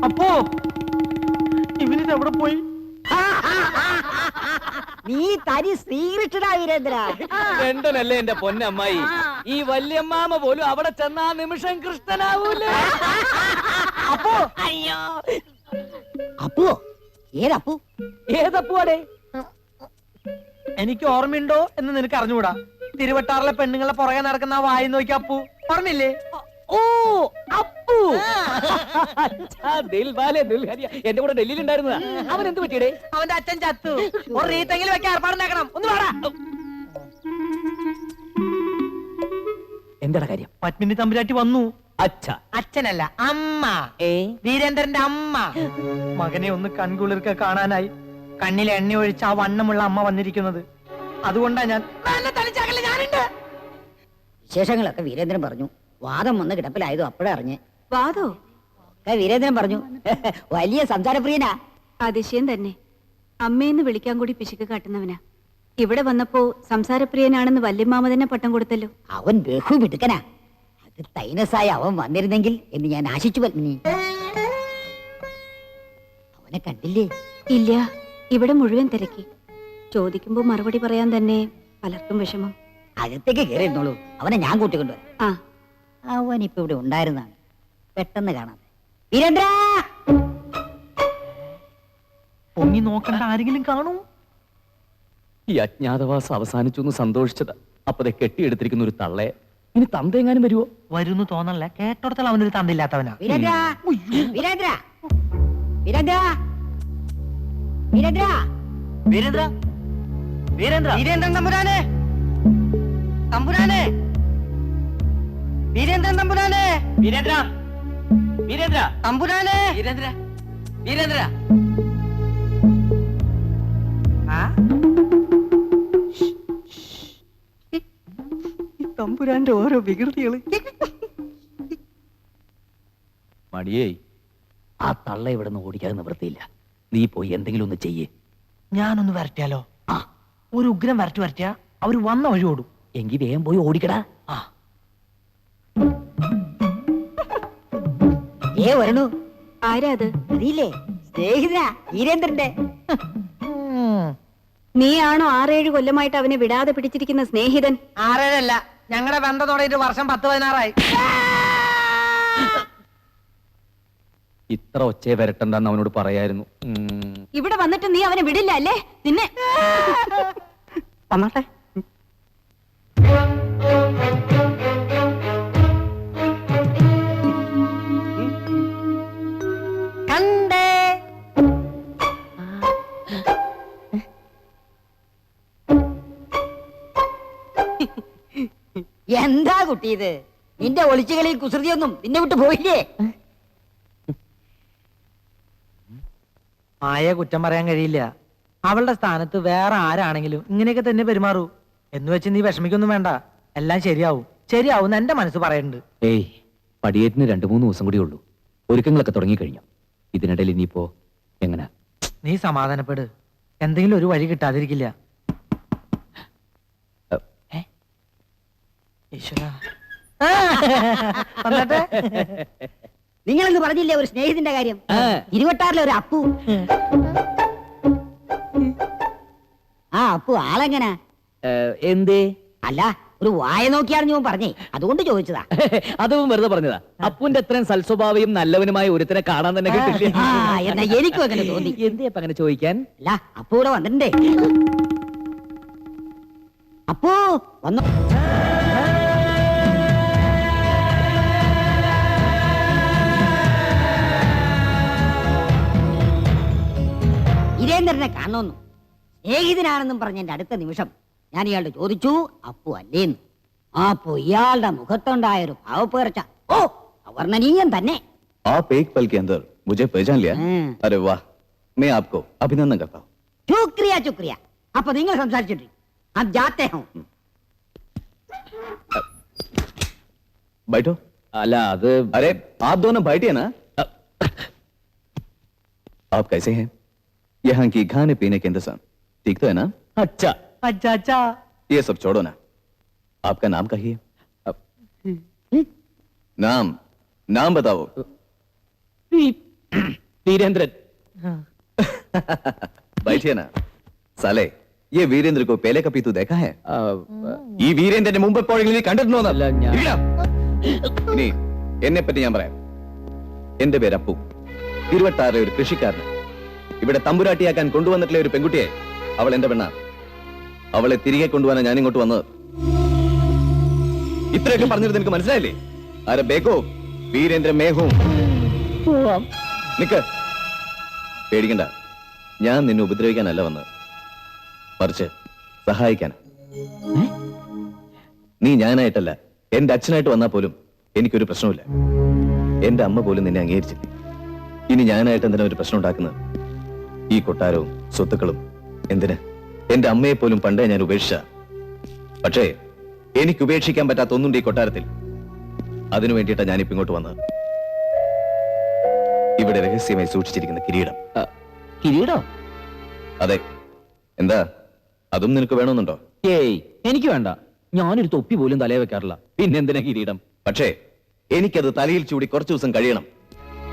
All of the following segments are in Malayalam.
അപ്പോ ഇവനിത് എവിടെ പോയി? നീ തനി ശ്രീകൃഷ്ണനാ വീരേന്ദ്ര. രണ്ടനല്ലേ എന്റെ പൊന്നമ്മായി. ഈ വല്യമ്മാമ പോലും അവിടെ ചെന്നാ നിമിഷം കൃഷ്ണനാവൂലേ? അപ്പോ അയ്യോ അപ്പോ ഏതപ്പു? ഏതപ്പുവാടേ? എനിക്ക് ഓർമ്മയുണ്ടോ എന്ന് നിനക്ക് അറിഞ്ഞുകൂടാ. തിരുവട്ടാറിലെ പെണ്ണുങ്ങളെ പുറകെ നടക്കുന്ന ആ വായി നോക്കി അപ്പു ഓർമ്മയില്ലേ? ഓ അപ്പു, എന്റെ കൂടെ ഡൽഹിയിൽ ഉണ്ടായിരുന്നതാ. അവൻ എന്ത് പറ്റിയടേ? അവന്റെ അച്ഛൻ ചത്തു. ഒരു റീത്തെങ്കിലും വെക്കാൻ ഏർപ്പാടുണ്ടാക്കണം. ഒന്ന് വാടാ. എന്താ കാര്യം? പത്മിനി തമ്പുരാട്ടി വന്നു. അച്ഛനല്ല, അമ്മ. വീരേന്ദ്രന്റെ അമ്മ. മകനെ ഒന്ന് കൺകുളിർക്കെ കാണാനായി കണ്ണിൽ എണ്ണ ഒഴിച്ച് ആ വണ്ണമുള്ള അമ്മ വന്നിരിക്കുന്നത്. അതുകൊണ്ടാ ഞാൻ വിശേഷങ്ങളൊക്കെ വീരേന്ദ്രൻ പറഞ്ഞു. വാദം വന്ന് കിടപ്പിലായതോ അപ്പോഴേ അറിഞ്ഞ്. വാദോ? വീരേന്ദ്രൻ പറഞ്ഞു വലിയ സംസാരപ്രിയനാ. അതിശയം തന്നെ. അമ്മയെന്ന് വിളിക്കാൻ കൂടി പിശുക്ക് കാട്ടുന്നവനാ. ഇവിടെ വന്നപ്പോ സംസാരപ്രിയനാണെന്ന് വല്യമ്മാമ തന്നെ പട്ടം കൊടുത്തല്ലോ. അവൻ ബഹു മിടുക്കനാ. അത് തൈനസായി അവൻ വന്നിരുന്നെങ്കിൽ എന്ന് ഞാൻ ആശിച്ചു. പത്മിനി, അവനെ കണ്ടില്ലേ? ഇല്ല, ഇവിടെ മുഴുവൻ തിരക്കി. ചോദിക്കുമ്പോ മറുപടി പറയാൻ തന്നെ പലർക്കും വിഷമം. അകത്തേക്ക് കയറിയിരുന്നോളൂ, അവനെ ഞാൻ കൂട്ടിക്കൊണ്ടുവരാം. ആ, അവൻ ഇപ്പൊ ഇവിടെ ഉണ്ടായിരുന്നാണ്, പെട്ടെന്ന് കാണാതെ. വീരേന്ദ്ര, പൊങ്ങി നോക്കണ്ട ആരെങ്കിലും കാണൂ. ഈ അജ്ഞാതവാസം അവസാനിച്ചു എന്ന് സന്തോഷിച്ചത്. അപ്പതെ കെട്ടിയെടുത്തിരിക്കുന്ന ഒരു തള്ളയെ ഇനി തന്തെങ്ങാനും വരുവോ? വരുന്നു തോന്നല്ല. കേട്ടോടത്തോളം അവനൊരു തന്തില്ലാത്തവനാ. വീരേന്ദ്ര, വീരേന്ദ്ര, വീരേന്ദ്ര, വീരേന്ദ്ര, വീരേന്ദ്ര, വീരേന്ദ്ര, വീരേന്ദ്രൻ തമ്പുരാനെ, തമ്പുരാനെ, വീരേന്ദ്രൻ തമ്പുരാനെ, വീരേന്ദ്ര, വീരേന്ദ്ര, തമ്പുരാനെ, വീരേന്ദ്ര, വീരേന്ദ്ര. തമ്പുരാന്റെ ഓരോ വികൃതികള്. മടിയേ, ആ തള്ള ഇവിടെ നിന്ന് ഓടിക്കാതെ നിവൃത്തിയില്ല. നീ പോയി എന്തെങ്കിലും ഒന്ന് ചെയ്യേ. ഞാനൊന്ന് വരട്ടിയാലോ? ഒരു ഉഗ്രം വരട്ടിയാ അവര് വന്ന വഴി ഓടും. എങ്കി വേഗം പോയി ഓടിക്കടാ. വരണു. ആരാ അത്? അറിയില്ലേ? സ്നേഹിതനാ, വീരേന്ദ്രന്റെ. നീയാണോ 6-7 കൊല്ലമായിട്ട് അവനെ വിടാതെ പിടിച്ചിരിക്കുന്ന സ്നേഹിതൻ? 6-7 ഞങ്ങളുടെ ബന്ധത്തോടെ ഒരു വർഷം 10-16 ഇത്ര ഒച്ചയെ വരട്ടെന്താന്ന് അവനോട് പറയായിരുന്നു. ഇവിടെ വന്നിട്ട് നീ അവനെ വിടില്ല അല്ലേ? നിന്നെ വന്നോട്ടെ. കണ്ടേ. എന്താ കുട്ടി ഇത്? നിന്റെ ഒളിച്ചുകളി കുസൃതിയൊന്നും നിന്നെ വിട്ട് പോയില്ലേ? ആയെ കുറ്റം പറയാൻ കഴിയില്ല. അവളുടെ സ്ഥാനത്ത് വേറെ ആരാണെങ്കിലും ഇങ്ങനെയൊക്കെ തന്നെ പെരുമാറൂ. എന്ന് വെച്ച് നീ വിഷമിക്കൊന്നും വേണ്ട. എല്ലാം ശരിയാവും, ശരിയാവും എന്റെ മനസ്സ് പറയുന്നുണ്ട്. ഏയ്, പടിയേറ്റിന് 2-3 ദിവസം കൂടി ഉള്ളൂ. ഒരുക്കങ്ങളൊക്കെ തുടങ്ങിക്കഴിഞ്ഞു. ഇതിനിടയിൽ ഇനിയിപ്പോ എങ്ങനെ? നീ സമാധാനപ്പെട്, എന്തെങ്കിലും ഒരു വഴി കിട്ടാതിരിക്കില്ല. നിങ്ങളെന്ന് പറഞ്ഞില്ലേ ഒരു സ്നേഹിതന്റെ കാര്യം? ഇരുവട്ടാറിലെ ഒരു അപ്പു. ആ അപ്പു ആളെങ്ങനാ? എന്തേ? അല്ല, ഒരു വായ നോക്കിയാണ് ഞാൻ പറഞ്ഞേ, അതുകൊണ്ട് ചോദിച്ചതാ. അതും വെറുതെ പറഞ്ഞതാ. അപ്പുന്റെ അത്രയും സൽസ്വഭാവിയും നല്ലവനുമായ ഒരുത്തനെ കാണാൻ തന്നെ കിട്ടില്ല. എന്നാ എനിക്കും അങ്ങനെ തോന്നി. എന്തേ അങ്ങനെ ചോദിക്കാൻ? അല്ല, അപ്പു ഇവിടെ വന്നിട്ടുണ്ടേ. അപ്പു വന്നു. വീരേന്ദ്രനെ കാണുന്നു. സ്നേഹിതനാണെന്നും പറഞ്ഞ എന്റെ അടുത്ത നിമിഷം ഞാൻ ഇയാളുടെ ചോദിച്ചു, അപ്പു അല്ലേന്ന്. അപ്പു ഇയാളുടെ മുഖത്തുണ്ടായൊരു ഭാവപ്പേർച്ച ഓ അവർണ്ണനീയം തന്നെ. आप एक पल के अंदर मुझे पहचान लिया? अरे वाह, मैं आपको अभिनंदन करता हूँ. ശുക്രിയ ശുക്രിയ. അപ്പൊ നിങ്ങൾ സംസാരിച്ചിട്ട് हम जाते हैं. बैठो. അല്ല അത് अरे आप दोनों बैठिए ना. आप कैसे हैं? यहाँ की खाने पीने के इंतजाम ठीक तो है ना? अच्छा अच्छा अच्छा. ये सब छोड़ो ना, आपका नाम कहिए. नाम नाम बताओ. വീരേന്ദ്രൻ. बैठिए ना साले ये वीरेंद्र को पहले कभी तू देखा है ഈ വീരേന്ദ്രന്റെ മുമ്പ് എപ്പോഴെങ്കിലും നീ കണ്ടിട്ടുണ്ടോ അല്ല, ഞാൻ- ഇനി എന്നെ പറ്റി ഞാൻ പറയാം. എന്റെ പേര് അപ്പു, തിരുവട്ടാറിലെ ഒരു കൃഷിക്കാരൻ. ഇവിടെ തമ്പുരാട്ടിയാക്കാൻ കൊണ്ടുവന്നിട്ടുള്ള ഒരു പെൺകുട്ടിയെ, അവൾ എന്റെ പെണ്ണാ. അവളെ തിരികെ കൊണ്ടുപോകാനാണ് ഞാൻ ഇങ്ങോട്ട് വന്നത്. ഇത്രയൊക്കെ പറഞ്ഞിട്ട് നിനക്ക് മനസ്സിലായില്ലേ? ആരെ ബേക്കോ വീരേന്ദ്ര മേഘവും. പോവാം. നിക്ക്, പേടിക്കണ്ട. ഞാൻ നിന്നെ ഉപദ്രവിക്കാനല്ല വന്നത്, മറിച്ച് സഹായിക്കാൻ. നീ ഞാനായിട്ടല്ല, എന്റെ അച്ഛനായിട്ട് വന്നാൽ പോലും എനിക്കൊരു പ്രശ്നമില്ല. എന്റെ അമ്മ പോലും നിന്നെ അംഗീകരിച്ചില്ല. ഇനി ഞാനായിട്ട് എന്തിനാ ഒരു പ്രശ്നം ഉണ്ടാക്കുന്നത്? ഈ കൊട്ടാരവും സ്വത്തുക്കളും എന്തിന്? എന്റെ അമ്മയെ പോലും പണ്ടേ ഞാൻ ഉപേക്ഷിച്ച. പക്ഷേ എനിക്ക് ഉപേക്ഷിക്കാൻ പറ്റാത്ത ഒന്നുണ്ട് ഈ കൊട്ടാരത്തിൽ. അതിനു വേണ്ടിയിട്ടാണ് ഞാനിപ്പോ ഇങ്ങോട്ട് വന്നത്. ഇവിടെ രഹസ്യമായി സൂക്ഷിച്ചിരിക്കുന്ന കിരീടം. കിരീടോ? അതെ. എന്താ, അതും നിനക്ക് വേണമെന്നുണ്ടോ? ഏയ്, എനിക്ക് വേണ്ട. ഞാനൊരു തൊപ്പി പോലും തലയെ വെക്കാറില്ല, പിന്നെന്തിനാ കിരീടം? പക്ഷേ എനിക്കത് തലയിൽ ചൂടി കുറച്ചു ദിവസം കഴിയണം.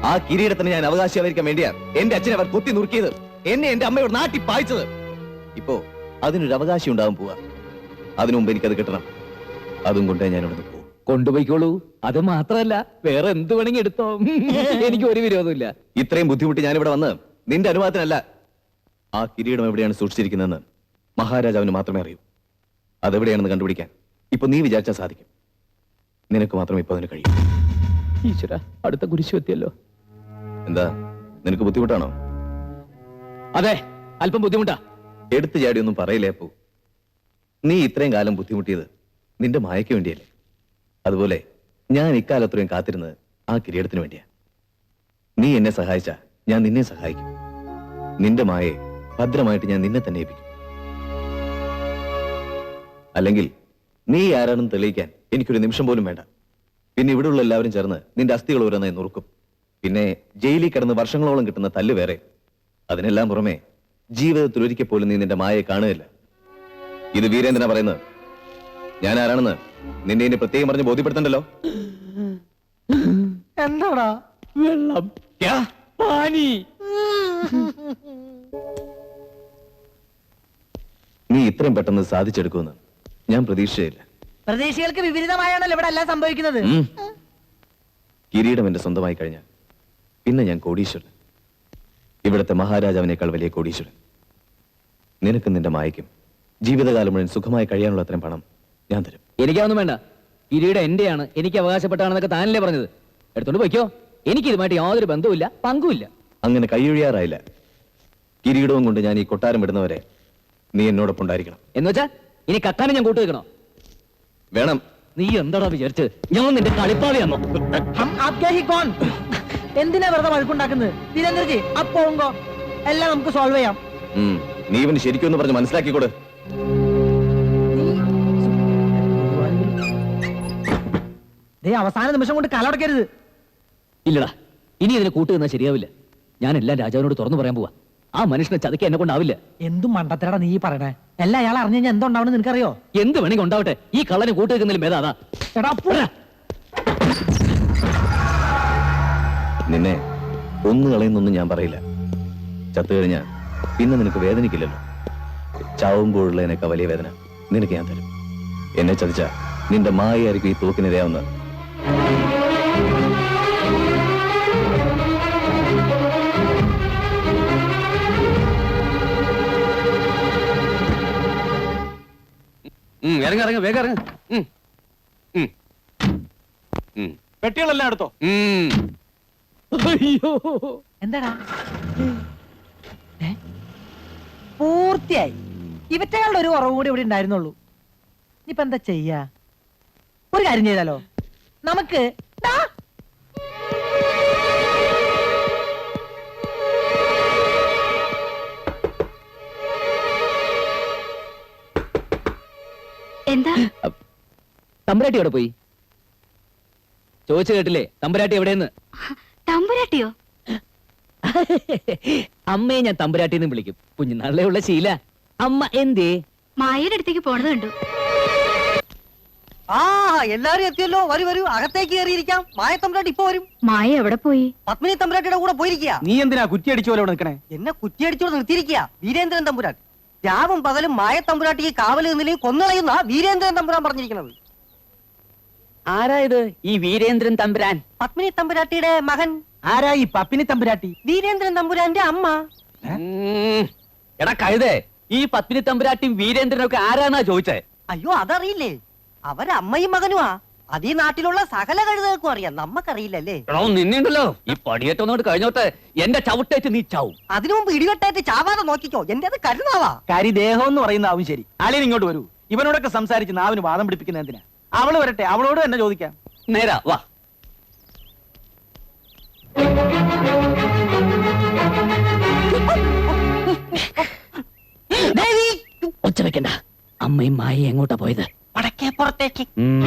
ആ കിരീടത്തിന് ഞാൻ അവകാശിയായിരിക്കാൻ വേണ്ടിയാ എന്റെ അച്ഛനെ അവർ കുത്തി നുറുക്കിയത്, എന്നെ എന്റെ അമ്മയോട് നാട്ടി പായിച്ചത്. ഇപ്പോ അതിനൊരു അവകാശം ഉണ്ടാവാൻ പോവാ. അതിനു മുമ്പ് എനിക്കത് കിട്ടണം. അതും കൊണ്ടേ ഞാൻ ഇവിടെ പോകും. കൊണ്ടുപോയിക്കോളൂ. അത് മാത്രമല്ല, വേറെ എന്ത് വേണമെങ്കിൽ എടുത്തോ. എനിക്ക് ഒരു വിരോധമില്ല. ഇത്രയും ബുദ്ധിമുട്ടി ഞാനിവിടെ വന്ന് നിന്റെ അനുവാദത്തിനല്ല. ആ കിരീടം എവിടെയാണ് സൂക്ഷിച്ചിരിക്കുന്നതെന്ന് മഹാരാജാവിന് മാത്രമേ അറിയൂ. അതെവിടെയാണെന്ന് കണ്ടുപിടിക്കാൻ ഇപ്പൊ നീ വിചാരിച്ചാൽ സാധിക്കും. നിനക്ക് മാത്രമേ ഇപ്പൊ അതിന് കഴിയൂ. ഈശ്വര, അടുത്ത കുരിശു എത്തിയല്ലോ. എന്താ, നിനക്ക് ബുദ്ധിമുട്ടാണോ? അതെ, അല്പം ബുദ്ധിമുട്ടാ. എടുത്തു ചാടിയൊന്നും പറയില്ലേ അപ്പു. നീ ഇത്രയും കാലം ബുദ്ധിമുട്ടിയത് നിന്റെ മായയ്ക്ക് വേണ്ടിയല്ലേ? അതുപോലെ ഞാൻ ഇക്കാലത്രയും കാത്തിരുന്നത് ആ കിരീടത്തിന് വേണ്ടിയാ. നീ എന്നെ സഹായിച്ച ഞാൻ നിന്നെ സഹായിക്കും. നിന്റെ മായയെ ഭദ്രമായിട്ട് ഞാൻ നിന്നെ തന്നെ ഏൽപ്പിക്കും. അല്ലെങ്കിൽ നീ ആരാണെന്ന് തെളിയിക്കാൻ എനിക്കൊരു നിമിഷം പോലും വേണ്ട. പിന്നെ ഇവിടെയുള്ള എല്ലാവരും ചേർന്ന് നിന്റെ അസ്ഥികൾ ഓരോന്നായി നുറുക്കും. പിന്നെ ജയിലിൽ കിടന്ന് വർഷങ്ങളോളം കിട്ടുന്ന തല്ല് വേറെ. അതിനെല്ലാം പുറമെ ജീവിതത്തിൽ ഒരിക്കൽ പോലും നീ നിന്റെ മായയെ കാണുകയില്ല. ഇത് വീരേന്ദ്രനാ പറയുന്നത്. ഞാൻ ആരാണെന്ന് നിന്നെ ഇനി പ്രത്യേകം പറഞ്ഞ് ബോധ്യപ്പെടുത്തണ്ടല്ലോ. എന്താടാ? വെള്ളം. ക്യാ? പാനി. നീ ഇത്രയും പെട്ടെന്ന് സാധിച്ചെടുക്കുമെന്ന് ഞാൻ പ്രതീക്ഷിച്ചില്ല. പ്രതീക്ഷകൾക്ക് വിപരീതമായാണല്ലോ ഇവിടെ എല്ലാം സംഭവിക്കുന്നത്. കിരീടം എന്റെ സ്വന്തമായി കഴിഞ്ഞാൽ പിന്നെ ഞാൻ കോടീശ്വരൻ. ഇവിടുത്തെ മഹാരാജാവിനേക്കാൾ വലിയ കോടീശ്വരൻ. നിനക്കും നിന്റെ മായയ്ക്കും ജീവിതകാലം മുഴുവൻ സുഖമായി കഴിയാനുള്ള അത്രയും പണം ഞാൻ തരും. എനിക്കൊന്നും വേണ്ട. കിരീടം എന്റെയാണ്, എനിക്ക് അവകാശപ്പെട്ടാണെന്നൊക്കെ താനല്ലേ പറഞ്ഞത്. എടുത്തോണ്ട് പോയിക്കോ. എനിക്ക് ഇതുമായിട്ട് യാതൊരു ബന്ധവുമില്ല, പങ്കുമില്ല. അങ്ങനെ കൈയൊഴിയാറായില്ല. കിരീടവും കൊണ്ട് ഞാൻ ഈ കൊട്ടാരം വിടുന്നവരെ നീ എന്നോടൊപ്പം ഉണ്ടായിരിക്കണം. എന്നുവെച്ചാ ഇനി കക്കാനും ഞാൻ കൂട്ടുവെക്കണോ? വേണം. നീ എന്താടാ വിചാരിച്ച് ഞാൻ നിന്റെ കളിപ്പാവിയാന്നോ? ഹം ആപ്കെ ഹി കോൺ? എന്തിനാ വെറുതെ വഴക്കുണ്ടാക്കുന്നത്? വീരേന്ദ്രജി, അപ്പോങ്കോ എല്ലാം നമുക്ക് സോൾവ് ചെയ്യാം. നീ ഇവന് ശരിക്കും പറഞ്ഞ് മനസ്സിലാക്കിക്കോട്. അവസാന നിമിഷം കൊണ്ട് കലടക്കരുത്. ഇല്ലടാ, ഇനി ഇതിനെ കൂട്ടുകയെന്നാൽ ശരിയാവില്ല. ഞാൻ എല്ലാം രാജാവിനോട് തുറന്നു പറയാൻ പോവാ. ആ മനുഷ്യനെ ചതിക്കാൻ എന്നെ കൊണ്ടാവില്ല. എന്തും മണ്ടത്തരടാ നീ പറയണേ. എല്ലാം അയാൾ അറിഞ്ഞു കഴിഞ്ഞാൽ എന്തുണ്ടാവണെന്ന് നിനക്കറിയോ? എന്ത് വേണമെങ്കിൽ ഉണ്ടാവട്ടെ, ഈ കള്ളനെ കൂട്ടുവെക്കുന്നതിലും ഭേദാ. എടാ പോരാ. നിന്നെ ഒന്നു കളയുന്നൊന്നും ഞാൻ പറയില്ല. ചത്തു കഴിഞ്ഞാ പിന്നെ നിനക്ക് വേദനിക്കില്ലല്ലോ. ചാവുമ്പോഴുള്ളതിനൊക്കെ വലിയ വേദന നിനക്ക് ഞാൻ തരും. എന്നെ ചതിച്ച നിന്റെ മായയായിരിക്കും ഈ തോക്കിനിരയാവുന്നത്. ഇറങ്ങ വേഗം ഇറങ്ങ. പെട്ടികളെല്ലാം എടുത്തോ. അയ്യോ, എന്താടാ? പൂർത്തിയായി. ഇവറ്റകളുടെ ഒരു കുറവ് കൂടി ഇവിടെ ഉണ്ടായിരുന്നുള്ളൂ. ഇനിയിപ്പോ എന്താ ചെയ്യാ? ഒരു കാര്യം ചെയ്താലോ? നമുക്ക് ദാ. എന്താ? തമ്പുരാട്ടി എവിടെ പോയി? ചോദിച്ചു കേട്ടില്ലേ, തമ്പുരാട്ടി എവിടെയെന്ന്? തമ്പുരാട്ടിയോ? അമ്മയെ ഞാൻ തമ്പുരാട്ടിന്ന് വിളിക്കും. കുഞ്ഞുനാളിലെ ഉള്ള ശീല. അമ്മ എന്തേ? മായയുടെ അടുത്തേക്ക് പോണത് കണ്ടു. ആ എല്ലാരും എത്തിയല്ലോ, വരൂ വരൂ, അകത്തേക്ക് കയറിയിരിക്കാം. മായ തമ്പുരാട്ടി ഇപ്പൊ വരും. മായ എവിടെ പോയി? പത്മിനി തമ്പുരാട്ടിയുടെ കൂടെ പോയിരിക്കുക. നീ എന്തിനാ കുറ്റിയടിച്ചു പോലെ നിൽക്കണേ? എന്നെ കുറ്റിയടിച്ചോട് നിർത്തിയിരിക്കുക വീരേന്ദ്രൻ തമ്പുരാൻ. രാവും പകലും മായ തമ്പുരാട്ടിക്ക് കാവൽ നിന്നില്ലെങ്കിൽ കൊന്നുകളയുന്ന വീരേന്ദ്രൻ തമ്പുരാൻ പറഞ്ഞിരിക്കുന്നത്. ആരായത് ഈ വീരേന്ദ്രൻ തമ്പുരാൻ? പത്മിനി തമ്പുരാട്ടിയുടെ മകൻ. ആരാ ഈ പപ്പിനി തമ്പുരാട്ടി? വീരേന്ദ്രൻ തമ്പുരാന്റെ അമ്മ. എടാ കഴുതേ, ഈ പത്മിനി തമ്പുരാട്ടിയും വീരേന്ദ്രനും ഒക്കെ ആരാന്നാ ചോദിച്ചേ? അയ്യോ അതറിയില്ലേ? അവരമ്മയും മകനുമാ. അത് ഈ നാട്ടിലുള്ള സകല കഴുതകൾക്കും അറിയാം, നമ്മക്കറിയില്ലല്ലേ. എടോ നിന്നുണ്ടല്ലോ, ഈ പടിയേറ്റൊന്നോട് കഴിഞ്ഞോട്ട് എന്റെ ചവിട്ടേറ്റ് നീ ചാവും. അതിനു മുമ്പ് ഇടിവെട്ടായിട്ട് ചാവാതെ നോക്കിക്കോ, എന്റെ അത് കരുതാവാ. കരിദേഹം എന്ന് പറയുന്ന ആവും ശരി. അളിയൻ ഇങ്ങോട്ട് വരൂ. ഇവനോടൊക്കെ സംസാരിച്ച് നാവിന് വാദം പിടിപ്പിക്കുന്ന എന്തിനാ? അവള് വരട്ടെ, അവളോട് തന്നെ ചോദിക്കാം. നേരാ വാ. ഒച്ച വെക്കണ്ട. അമ്മയും മായി എങ്ങോട്ടാ പോയത്? വടക്കേ പുറത്തേക്ക്. ഉം.